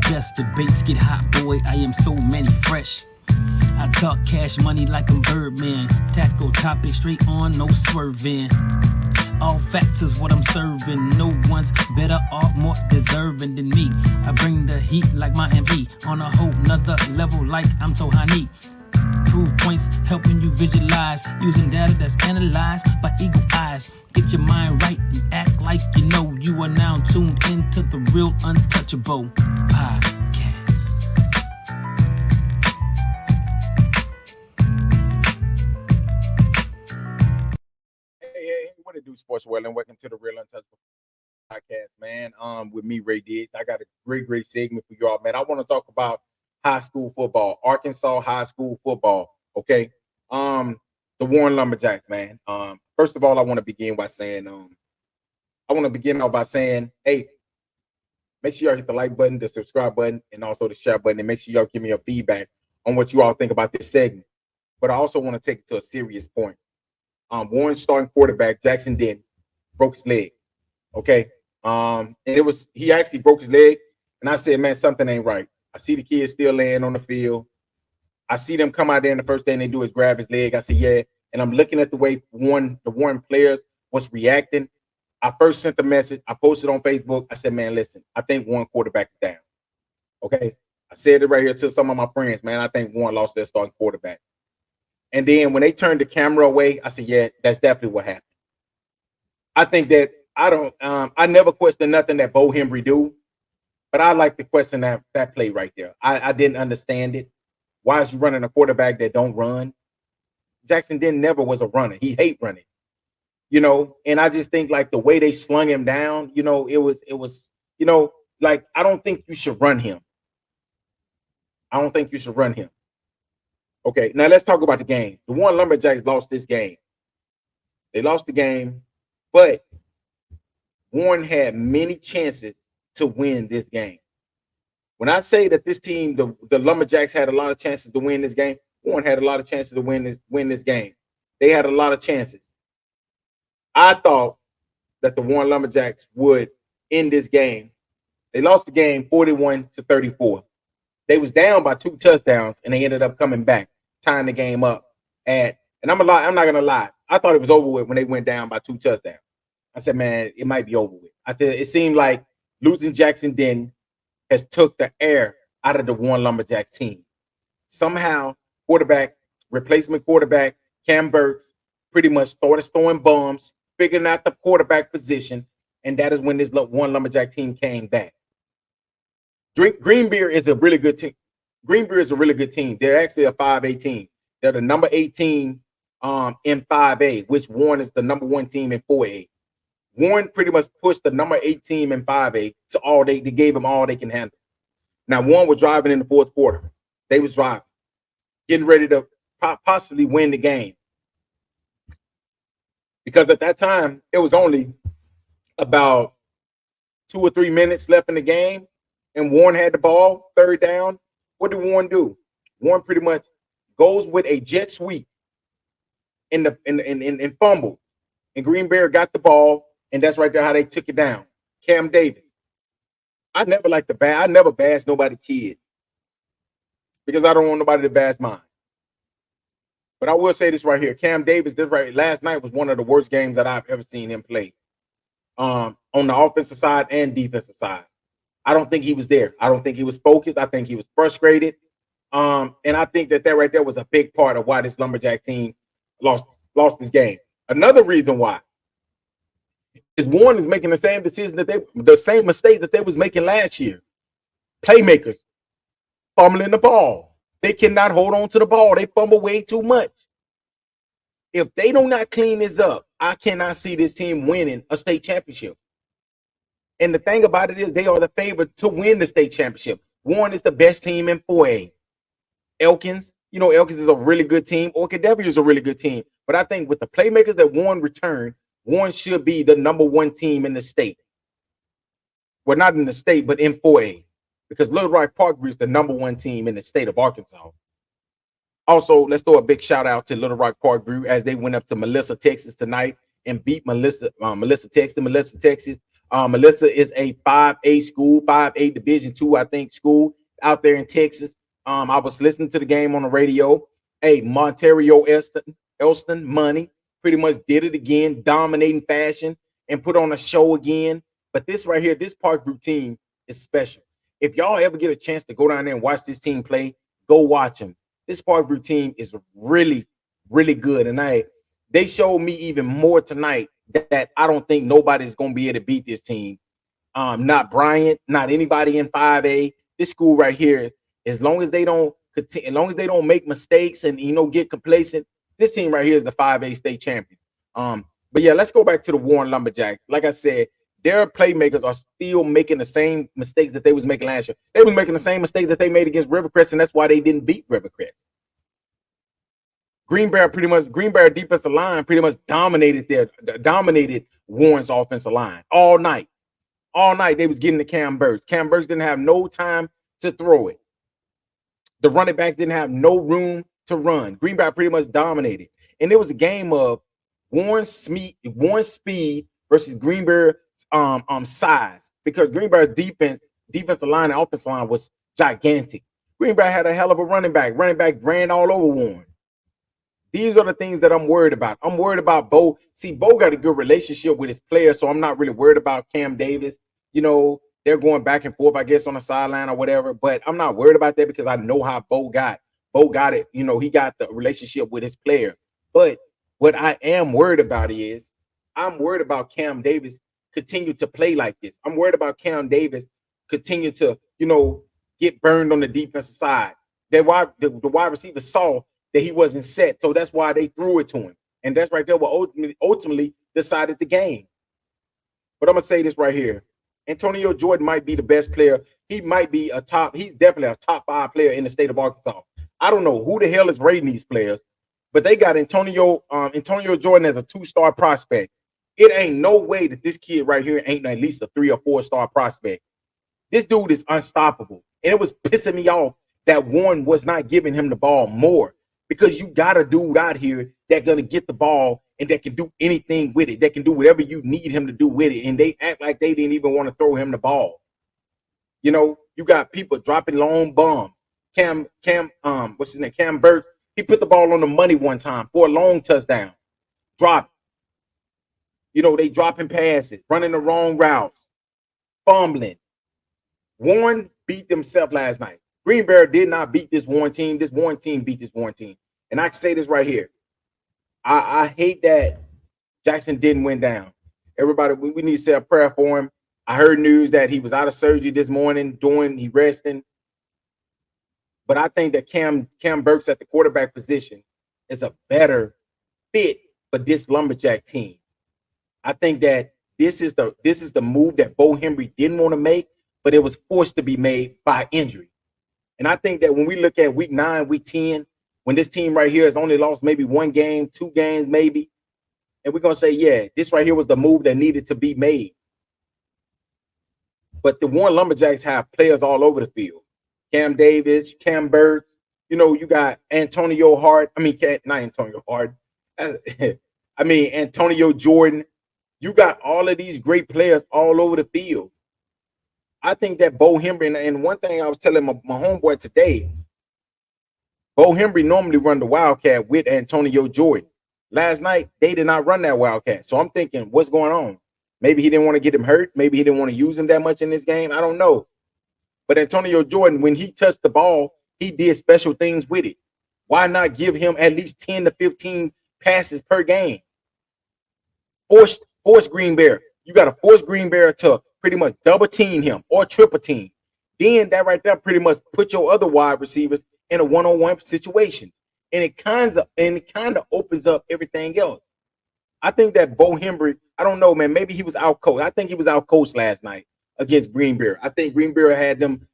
best. Debates get hot, boy. I am so many fresh. I talk cash money like I'm Birdman. Tackle topic straight on, no swerving. All facts is what I'm serving. No one's better or more deserving than me. I bring the heat like my ME on a whole nother level like I'm Tohani. Proof points helping you visualize using data that's analyzed by eagle eyes. Get your mind right and act like you know. You are now tuned into the real untouchable podcast. Hey, what it do, Sports World, and welcome to the Real Untouchable podcast, man. With me, Ray Diggs. I got a great segment for y'all, man. I want to talk about high school football, Arkansas high school football. Okay, the Warren Lumberjacks, man. First of all, I want to begin by saying, hey, make sure y'all hit the like button, the subscribe button, and also the share button, and make sure y'all give me your feedback on what you all think about this segment. But I also want to take it to a serious point. Warren's starting quarterback, Jackson Denton, broke his leg. Okay. And he actually broke his leg. And I said, man, something ain't right. I see the kids still laying on the field. I see them come out there and the first thing they do is grab his leg. I said, yeah. And I'm looking at the way the Warren players was reacting. I first sent the message. I posted on Facebook. I said, man, listen, I think Warren quarterback is down. Okay. I said it right here to some of my friends, man. I think Warren lost their starting quarterback. And then when they turned the camera away, I said, yeah, that's definitely what happened. I think that I never question nothing that Bo Hembry do, but I like to question that play right there. I didn't understand it. Why is you running a quarterback that don't run? Jackson Denton never was a runner. He hate running, and I just think like the way they slung him down, it was, like, I don't think you should run him. Okay, now let's talk about the game. The Warren Lumberjacks lost this game. They lost the game, but Warren had many chances to win this game. When I say that this team, the Lumberjacks had a lot of chances to win this game, Warren had a lot of chances to win this game. They had a lot of chances. I thought that the Warren Lumberjacks would end this game. They lost the game 41-34. They was down by 2 touchdowns, and they ended up coming back, tying the game up and I'm not gonna lie. I thought it was over with when they went down by 2 touchdowns. I said, man, it might be over with. It seemed like losing Jackson Denton has took the air out of the Warren Lumberjacks team. Somehow, replacement quarterback, Cam Burks, pretty much started throwing bombs, figuring out the quarterback position, and that is when this Warren Lumberjack team came back. Greenbrier is a really good team. They're actually a 5A team. They're the number 18 in 5A, which Warren is the number 1 team in 4A. Warren pretty much pushed the number 8 team in 5A to they gave them all they can handle. Now, Warren was driving in the fourth quarter. They was driving, getting ready to possibly win the game. Because at that time, it was only about 2 or 3 minutes left in the game, and Warren had the ball, third down. What did Warren do? Warren pretty much goes with a jet sweep in fumble, and Greenbrier got the ball, and that's right there how they took it down. Cam Davis. I never bash nobody kid because I don't want nobody to bash mine. But I will say this right here: Cam Davis, last night was one of the worst games that I've ever seen him play. On the offensive side and defensive side. I don't think he was there. I don't think he was focused. I think he was frustrated. And I think that right there was a big part of why this Lumberjack team lost this game. Another reason why is Warren is making the same mistake that they was making last year. Playmakers fumbling the ball. They cannot hold on to the ball. They fumble way too much. If they do not clean this up, I cannot see this team winning a state championship. And the thing about it is they are the favorite to win the state championship. Warren is the best team in 4A. Elkins is a really good team. Orchidavia is a really good team. But I think with the playmakers that Warren returned, Warren should be the number 1 team in the state. Well, not in the state, but in 4A. Because Little Rock Parkview is the number 1 team in the state of Arkansas. Also, let's throw a big shout out to Little Rock Parkview as they went up to Melissa, Texas tonight and beat Melissa, Texas. Melissa, Texas, Melissa is a 5A school, 5A Division two, I think, school out there in Texas. I was listening to the game on the radio. Hey, Montario Elston Money pretty much did it again, dominating fashion and put on a show again. But this right here, this Park Group team is special. If y'all ever get a chance to go down there and watch this team play, go watch them. This Park Group team is really, really good. And they showed me even more tonight that I don't think nobody's going to be able to beat this team. Not Bryant, not anybody in 5A. This school right here, as long as they don't make mistakes and get complacent, this team right here is the 5A state champions. But yeah, let's go back to the Warren Lumberjacks. Like I said, their playmakers are still making the same mistakes that they was making last year. They was making the same mistakes that they made against Rivercrest, and that's why they didn't beat Rivercrest. Greenbrier defensive line pretty much dominated Warren's offensive line all night. All night they was getting to Cam Burks. Cam Burks didn't have no time to throw it. The running backs didn't have no room to run. Greenbrier pretty much dominated. And it was a game of Warren speed versus Greenbrier size, because Greenbrier's defensive line and offensive line was gigantic. Greenbrier had a hell of a running back. Running back ran all over Warren. These are the things that I'm worried about. I'm worried about Bo. See, Bo got a good relationship with his players, so I'm not really worried about Cam Davis. They're going back and forth, I guess, on the sideline or whatever. But I'm not worried about that because I know how Bo got. Bo got it. He got the relationship with his players. But what I am worried about is I'm worried about Cam Davis continue to play like this. I'm worried about Cam Davis continue to, get burned on the defensive side. The wide receiver saw that he wasn't set, so that's why they threw it to him. And that's right there what ultimately decided the game. But I'm going to say this right here. Antonio Jordan might be the best player. He's definitely a top 5 player in the state of Arkansas. I don't know who the hell is rating these players, but they got Antonio Jordan as a 2-star prospect. It ain't no way that this kid right here ain't at least a 3 or 4-star prospect. This dude is unstoppable. And it was pissing me off that Warren was not giving him the ball more, because you got a dude out here that's going to get the ball and that can do anything with it. That can do whatever you need him to do with it. And they act like they didn't even want to throw him the ball. You got people dropping long bombs. Cam Burks, he put the ball on the money one time for a long touchdown. Drop it. They dropping passes, running the wrong routes, fumbling. Warren beat themselves last night. Greenbrier did not beat this Warren team. This Warren team beat this Warren team. And I can say this right here. I hate that Jackson didn't win down. Everybody, we need to say a prayer for him. I heard news that he was out of surgery this morning, he resting. But I think that Cam Burks at the quarterback position is a better fit for this Lumberjack team. I think that this is the move that Bo Henry didn't want to make, but it was forced to be made by injury. And I think that when we look at week 9, week 10, when this team right here has only lost maybe 1 game, 2 games maybe, and we're going to say, yeah, this right here was the move that needed to be made. But the Warren Lumberjacks have players all over the field. Cam Davis, Cam Burks, you got Antonio Hart. Not Antonio Hart. Antonio Jordan. You got all of these great players all over the field. I think that Bo Henry, and one thing I was telling my homeboy today, Bo Henry normally run the Wildcat with Antonio Jordan. Last night, they did not run that Wildcat. So I'm thinking, what's going on? Maybe he didn't want to get him hurt. Maybe he didn't want to use him that much in this game. I don't know. But Antonio Jordan, when he touched the ball, he did special things with it. Why not give him at least 10 to 15 passes per game? Force Greenbrier. You got to force Greenbrier to pretty much double team him or triple team. Then that right there pretty much put your other wide receivers in a one-on-one situation. And it kind of opens up everything else. I think that Bo Henry, I don't know, man, maybe he was out coached. I think he was out coached last night against Greenbrier. I think Greenbrier had them,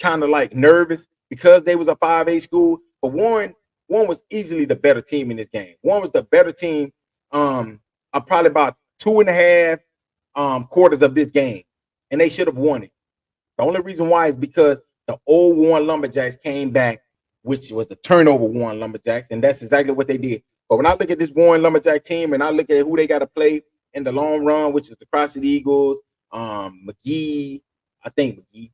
kind of like nervous because they was a 5A school. But Warren was easily the better team in this game. Warren was the better team probably about 2.5 quarters of this game. And they should have won it. The only reason why is because the old Warren Lumberjacks came back, which was the turnover Warren Lumberjacks, and that's exactly what they did. But when I look at this Warren Lumberjack team and I look at who they got to play in the long run, which is the CrossFit Eagles, McGee. I think McGee.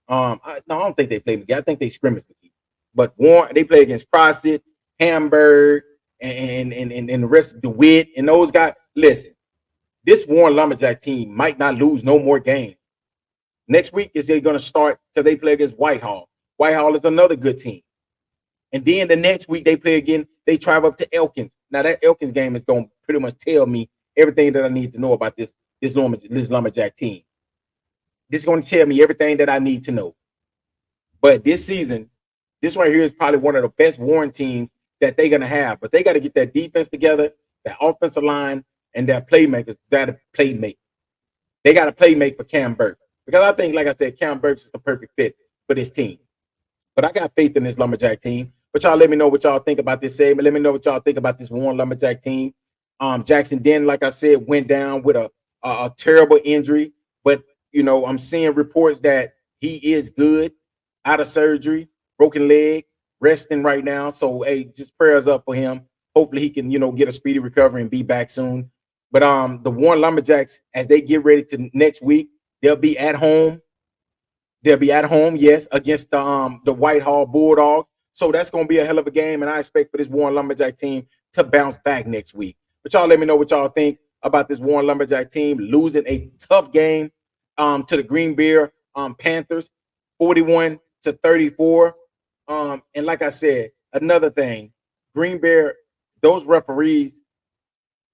I don't think they play McGee. I think they scrimmage McGee. But Warren, they play against CrossFit, Hamburg, and the rest of DeWitt and those guys. Listen, this Warren Lumberjack team might not lose no more games. Next week is they're going to start because they play against Whitehall. Whitehall is another good team. And then the next week they play again. They travel up to Elkins. Now that Elkins game is going to pretty much tell me everything that I need to know about this Lumberjack team. This is going to tell me everything that I need to know. But this season, this right here is probably one of the best Warren teams that they're going to have. But they got to get that defense together, that offensive line, and their playmakers got to play make. They got to play make for Cam Burke. Because I think, like I said, Cam Burke is the perfect fit for this team. But I got faith in this Lumberjack team. But y'all let me know what y'all think about this segment. Let me know what y'all think about this Warren Lumberjack team. Jackson Denton, like I said, went down with a terrible injury. But, you know, I'm seeing reports that he is good, out of surgery, broken leg, resting right now. So, hey, just prayers up for him. Hopefully he can, you know, get a speedy recovery and be back soon. But the Warren Lumberjacks, as they get ready to next week, they'll be at home. They'll be at home, yes, against the Whitehall Bulldogs. So that's going to be a hell of a game, and I expect for this Warren Lumberjack team to bounce back next week. But y'all let me know what y'all think about this Warren Lumberjack team losing a tough game to the Greenbrier Panthers, 41-34. And like I said, another thing, Greenbrier, those referees,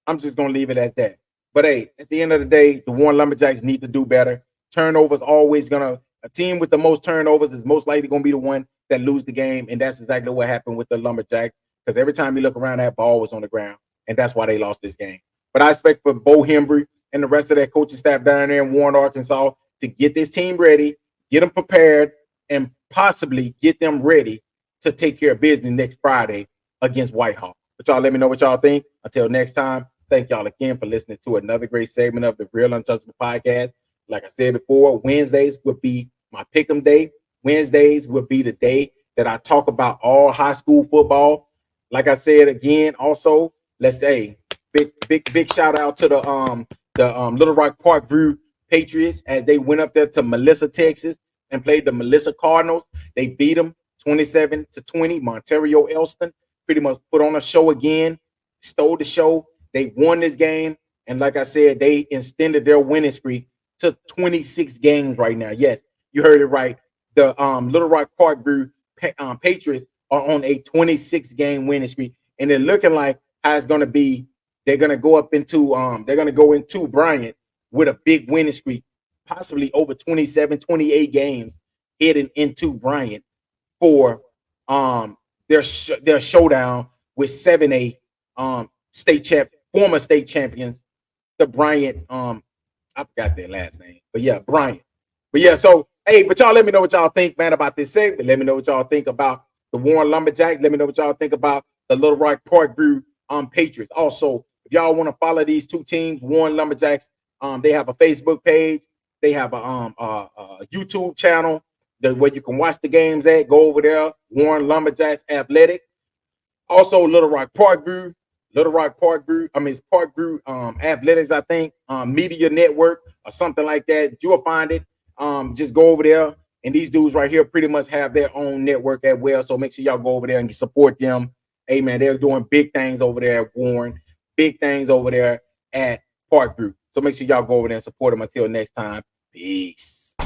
I'm just going to leave it as that. But, hey, at the end of the day, the Warren Lumberjacks need to do better. Turnovers always going to – a team with the most turnovers is most likely going to be the one that lose the game, and that's exactly what happened with the Lumberjacks because every time you look around, that ball was on the ground, and that's why they lost this game. But I expect for Bo Hembry and the rest of that coaching staff down there in Warren, Arkansas, to get this team ready, get them prepared, and possibly get them ready to take care of business next Friday against Whitehall. But y'all let me know what y'all think. Until next time, thank y'all again for listening to another great segment of the Real Untouchable Podcast. Like I said before, Wednesdays would be my pick'em day. Wednesdays would be the day that I talk about all high school football. Like I said again, also let's say big shout out to the Little Rock Parkview Patriots as they went up there to Melissa, Texas, and played the Melissa Cardinals. They beat them 27-20. Monterio Elston pretty much put on a show again, stole the show. They won this game, and like I said, they extended their winning streak to 26 games right now. Yes, you heard it right. The Little Rock Parkview Patriots are on a 26-game winning streak, and they're looking like how it's going to be. They're going to go up into Bryant with a big winning streak, possibly over 27, 28 games heading into Bryant for their showdown with 7A former state champions, the Bryant. I forgot their last name, but yeah, Bryant. But yeah, so hey, but y'all let me know what y'all think, man, about this segment. Let me know what y'all think about the Warren Lumberjacks. Let me know what y'all think about the Little Rock Parkview Patriots. Also, if y'all want to follow these two teams, Warren Lumberjacks, they have a Facebook page, they have a YouTube channel where you can watch the games at. Go over there, Warren Lumberjacks Athletics. Also, Little Rock Parkview. It's Parkview Athletics, I think, Media Network or something like that. You'll find it. Just go over there. And these dudes right here pretty much have their own network as well. So make sure y'all go over there and support them. Hey, man, they're doing big things over there at Warren, big things over there at Parkview. So make sure y'all go over there and support them. Until next time, peace.